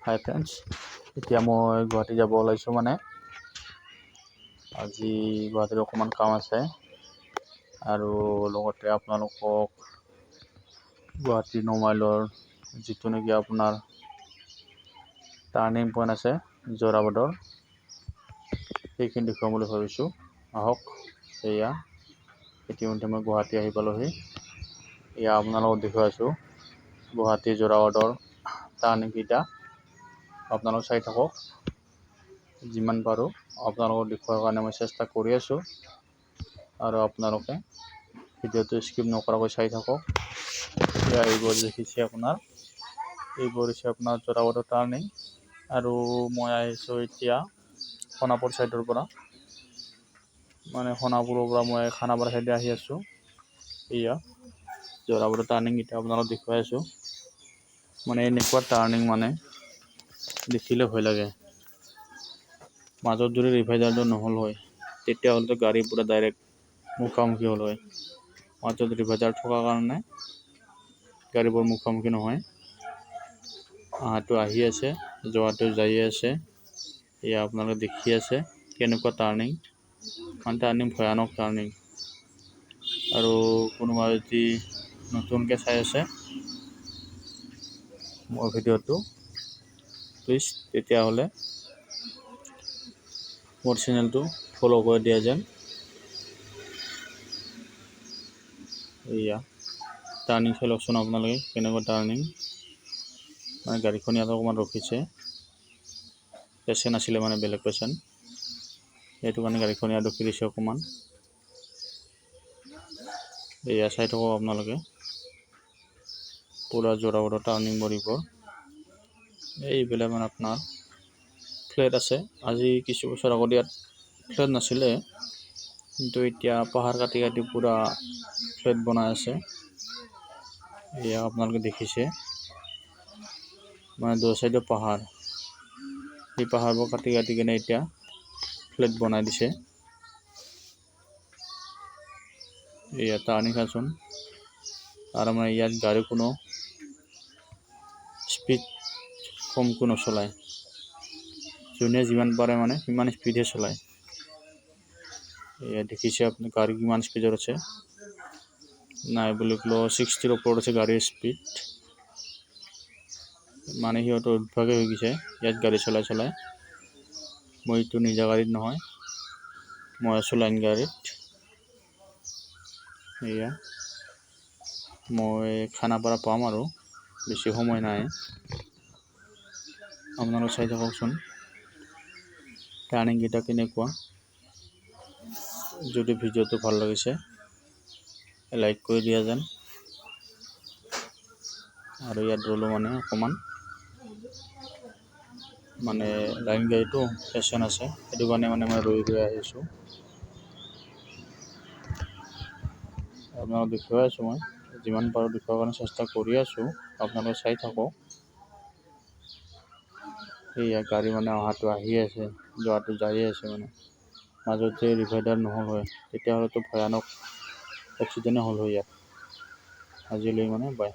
হাই friends, এতিয়া মই গুৱাহাটী যাব ওলাইছোঁ। মানে আজি গুৱাহাটীত অকণমান কাম আছে আৰু লগতে আপোনালোকক গুৱাহাটী 9 মাইলৰ যিটো নেকি আপোনাৰ টাৰ্ণিং পইণ্ট আছে যোৰাবাটৰ, সেইখিনি দেখুৱাম বুলি ভাবিছোঁ। আহক। এয়া ইতিমধ্যে মই গুৱাহাটী আহি পালোহি। এয়া আপোনালোকক দেখুৱাইছোঁ গুৱাহাটী যোৰাবাটৰ টাৰ্ণিংকেইটা। আপোনালোক চাই থাকক, যিমান পাৰোঁ আপোনালোকক দেখুৱাৰ কাৰণে মই চেষ্টা কৰি আছোঁ আৰু আপোনালোকে ভিডিঅ'টো স্কিপ নকৰাকৈ চাই থাকক। এতিয়া এইবোৰ দেখিছে এইবোৰ হৈছে আপোনাৰ যোৰাবাটৰ টাৰ্ণিং আৰু মই আহিছোঁ এতিয়া সোণাপুৰ ছাইডৰ পৰা, মানে সোণাপুৰৰ পৰা মই খানাপাৰা ছাইডে আহি আছোঁ। এয়া যোৰাবাটৰ টাৰ্ণিং এতিয়া আপোনালোকক দেখুৱাই আছোঁ। মানে এনেকুৱা টাৰ্ণিং মানে দেখিলে ভয় লাগে। মাজত যদি ৰিভাইজাৰটো নহ'ল হয় তেতিয়াহ'লেতো গাড়ী পুৰা ডাইৰেক্ট মুখামুখি হ'ল হয়। মাজত ৰিভাইজাৰ থকাৰ কাৰণে গাড়ীবোৰ মুখামুখি নহয়। অহাটো আহি আছে, যোৱাটো যাই আছে। এয়া আপোনালোকে দেখি আছে কেনেকুৱা টাৰ্ণিং, মানে টাৰ্ণিং ভয়ানক টাৰ্ণিং। আৰু কোনোবা যদি নতুনকৈ চাই আছে মোৰ ভিডিঅ'টো, প্লিজ তেতিয়াহ'লে মোৰ চেনেলটো ফ'ল' কৰি দিয়া যেন। এয়া টাৰ্ণিং চাই লওকচোন আপোনালোকে কেনেকুৱা টাৰ্ণিং। মানে গাড়ীখন ইয়াত অকণমান ৰখিছে, পেচেণ্ট আছিলে, মানে বেলেগ পেচেণ্ট, সেইটো কাৰণে গাড়ীখন ইয়াত ৰখি দিছে অকণমান। এয়া চাই থাকক আপোনালোকে পূৰা যোৰাবাটৰ টাৰ্ণিং বৰিবোৰ। এইবিলাক মানে আপোনাৰ ফ্লেট আছে। আজি কিছু বছৰ আগত ইয়াত ফ্লেট নাছিলে, কিন্তু এতিয়া পাহাৰ কাটি কাটি পূৰা ফ্লেট বনাই আছে। এয়া আপোনালোকে দেখিছে, মানে দু চাইডে পাহাৰ, এই পাহাৰবোৰ কাটি কাটি কিনে এতিয়া ফ্লেট বনাই দিছে। এয়া টাৰ্ণিং চাচোন। আৰু মানে ইয়াত গাড়ী কোনো স্পীড কমকৈ নচলায়, যোনে যিমান পাৰে মানে সিমান স্পীডে চলায়। এয়া দেখিছে আপুনি গাড়ী কিমান স্পীডত আছে, নাই বুলি ক'লেও 60ৰ ওপৰত আছে গাড়ীৰ স্পীড। মানে সিহঁতৰ অভ্যাসে হৈ গৈছে ইয়াত গাড়ী চলাই চলাই। মইতো নিজা গাড়ীত নহয়, মই আছোঁ লাইন গাড়ীত। এয়া মই খানাপাৰা পাম আৰু বেছি সময় নাই। আপোনালোকে চাই থাককচোন টাৰ্ণিংকেইটা কেনেকুৱা। যদি ভিডিঅ'টো ভাল লাগিছে লাইক কৰি দিয়া যেন। আৰু ইয়াত ৰ'লো মানে অকণমান, মানে লাইন গাড়ীটো পেচেণ্ট আছে, সেইটো কাৰণে মানে মই ৰৈ আহিছোঁ। আপোনালোকক দেখুৱাই আছোঁ, মই যিমান পাৰোঁ দেখুৱাৰ কাৰণে চেষ্টা কৰি আছোঁ। আপোনালোকে চাই থাকক। সেয়া গাড়ী মানে অহাটো আহি আছে, যোৱাটো যাই আছে। মানে মাজত যে ৰিভাইডাৰ নহ'ল হয় তেতিয়াহ'লেতো ভয়ানক এক্সিডেণ্টেই হ'ল হয় ইয়াত। আজিলৈ মানে বাই।